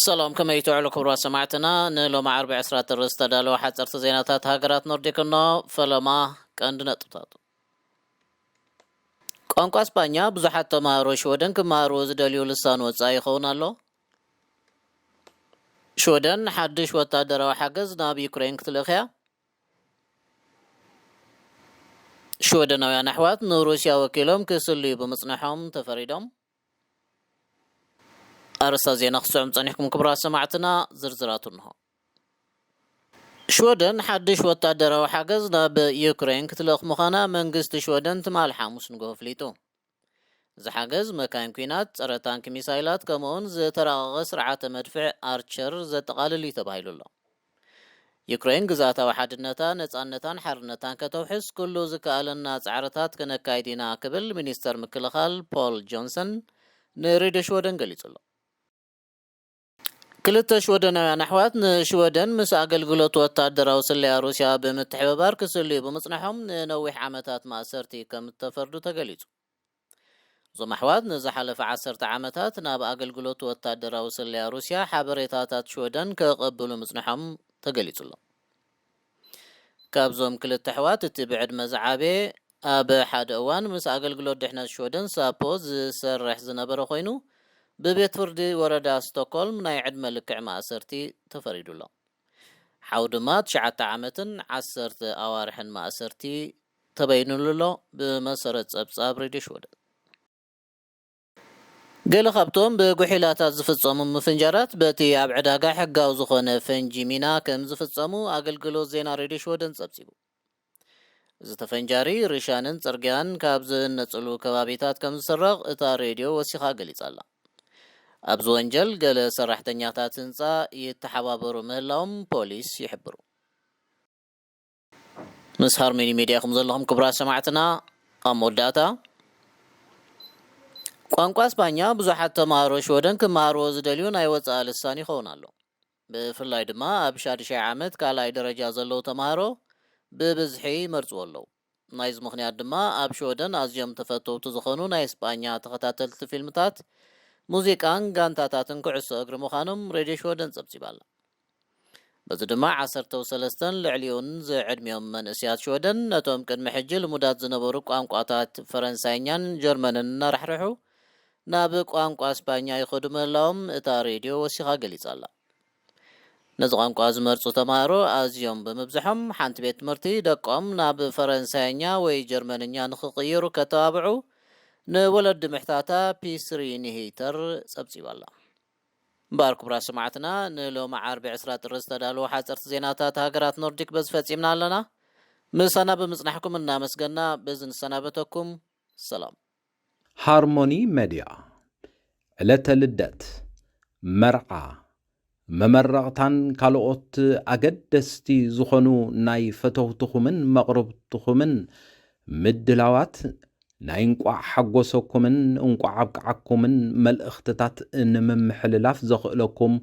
سلام كما يتوعلو كبروا سماعتنا نلو مع 4 عسرات الرسطة دالو حتى زيناتات هاجرات نورديكنا فلما كاندنا تطاطو ቋንቋ ስፓኛ ብዙሓት ተማሃሮ ሽወደን ክመሃሩ ዝደልዩ ልሳን ወጻኢ ይኸውን ኣሎ ሽወደን ሓድሽ ወታደራዊ ሓገዝ ናብ ዩክሬን ክትልእኽ እያ ሽወደናውያን ኣሕዋት ንሩስያ ወኪሎም ክስልዩ ብምጽናሖም ተፈሪዶም ኣርእስተ ዜና ክስዕም ጸኒሕኩም ክቡራት ሰማዕትና ዝርዝራቱ እንሆ ሽወደን ሓድሽ ወታደራዊ ሓገዝ ናብ ዩክሬን ክትልእኽ ምዃና መንግስቲ ሽወደን ትማል ሓሙስ ንጎሆ ፍሊጡ ዝሓገዝ መካይን ኩናት ጸረ ታንክ ሚሳይላት ከምኡውን ዝተራቐቐ ስርዓተ መድፍዕ ኣርቸር ዘጠቓልል እዩ ተባሂሉ ኣሎ ዩክሬን ግዛታዊ ሓድነታ ነጻነታን ሓርነታን ከተውሕስ ኩሉ ዝከኣለና ጻዕርታት ከነካይድ ኢና ክብል ሚኒስተር ምክልኻል ፖል ጆንሰን ንሬድዮ ሽወደን ገሊጹ ኣሎ ክልተ ሽወደናውያን ኣሕዋት ንሽወደን ምስ ኣገልግሎት ወታደራዊ ስልያ ሩስያ ብምትሕብባር ክስልዩ ብምጽናሖም ንነዊሕ ዓመታት ማእሰርቲ ከም ተፈርዱ ተገሊጹ እዞም ኣሕዋት ንዝሓለፈ 10 ዓመታት ናብ ኣገልግሎት ወታደራዊ ስልያ ሩስያ ሓበሬታታት ሽወደን ከቐብሉ ምጽናሖም ተገሊጹ ኣሎ ካብዞም ክልተ ኣሕዋት እቲ ብዕድመ ዝዓበየ ኣብ ሓደ እዋን ምስ ኣገልግሎት ድሕነት ሽወደን ሳፖ ዝሰርሕ ዝነበረ ኮይኑ ببيت فردي وردا ستوكولم ناي عدم لكع مأسرتي تفريدو الله حودمات شعات عامتن 10 أوارحن مأسرتي تبينو له بمسارة أبصاب ريدي شودا قال خبطهم بقحيلات زفتصمو مفنجرات باتي أبعداقا حقا وزخون فنجي مينا كم زفتصمو أقل زينا ريدي شودن سبسيبو زتفنجاري ريشانن ترقيان كابزن نتسلو كبابيتات كم سرق اتا ريديو وسيخا قليس الله أبز وانجل قال سرحتنياتات انسا يتحبابرو مهلهم بوليس يحبرو مسهر ميني ميديا خمزلهم كبرا سماعتنا أموداتا ቋንቋ ስፓኛ ብዙሓት ተማሃሮ ሽወደን ክመሃሩ ዝደልዩ ናይ ወጻኢ ልሳን ይኸውን ኣሎ ብፍላይ ድማ ኣብ 6 ዓመት ካልኣይ ደረጃ ዘለዉ ተማሃሮ ብብዝሒ ይመርጽዎ ኣለዉ ናይዚ ምኽንያት ድማ ኣብ ሽወደን ኣዝዮም ተፈተውቲ ዝኾኑ ናይ ስፓኛ ተኸታተልቲ ፊልምታት ሙዚቃን ጋንታታትን ኩዕሶ እግሪ ምዃኖም ሬድዮ ሽወደን ጸብጺባ ኣላ በዚ ድማ 13 ልዕሊኡን ዝዕድሚኦም መንእስያት ሽወደን ነቶም ቅድሚ ሕጂ ልሙዳት ዝነበሩ ቋንቋታት ፈረንሳይኛን ጀርመንን እናራሕርሑ ናብ ቋንቋ ስፓኛ ይኸዱ ምህላዎም እታ ሬድዮ ወሲኻ ገሊጻ ኣላ ነዚ ቋንቋ ዝመርጹ ተማሃሮ ኣዝዮም ብምብዝሖም ሓንቲ ቤት ትምህርቲ ደቆም ናብ ፈረንሳይኛ ወይ ጀርመንኛ ንኽቕይሩ ከተባብዑ ንወለዲ ምሕታታ ፒስሪ ኒሂተር ጸብጺባ ኣላ እምበር ክቡራት ሰማዕትና ንሎሚ ዓርቢ 20 ጥሪ ዝተዳለወ ሓፀርቲ ዜናታት ሃገራት ኖርዲክ በዚ ፈጺምና ኣለና ምሳና ብምጽናሕኩም እናመስገና በዚ ንሰናበተኩም ሰላም ሃርሞኒ ሚድያ ዕለተ ልደት መርዓ መመረቕታን ካልኦት ኣገደስቲ ዝኾኑ ናይ ፈተውትኹምን መቕረብትኹምን ምድላዋት ናይ እንቋዕ ሓጎሰኩምን እንቋዕ ኣብቅዓኩምን መልእኽትታት ንምምሕልላፍ ዘኽእለኩም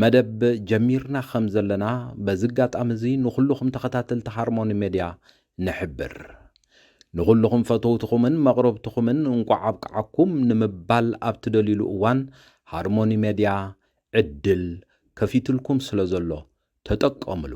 መደብ ጀሚርና ከም ዘለና በዝጋጣሚ እዚ ንኹልኹም ተኸታተልቲ ሃርሞኒ ሚድያ ንሕብር ንኹልኹም ፈተውትኹምን መቕረብትኹምን እንቋዕ ኣብቅዓኩም ንምባል ኣብ ትደልይሉ እዋን ሃርሞኒ ሚድያ ዕድል ከፊትልኩም ስለ ዘሎ ተጠቀምሉ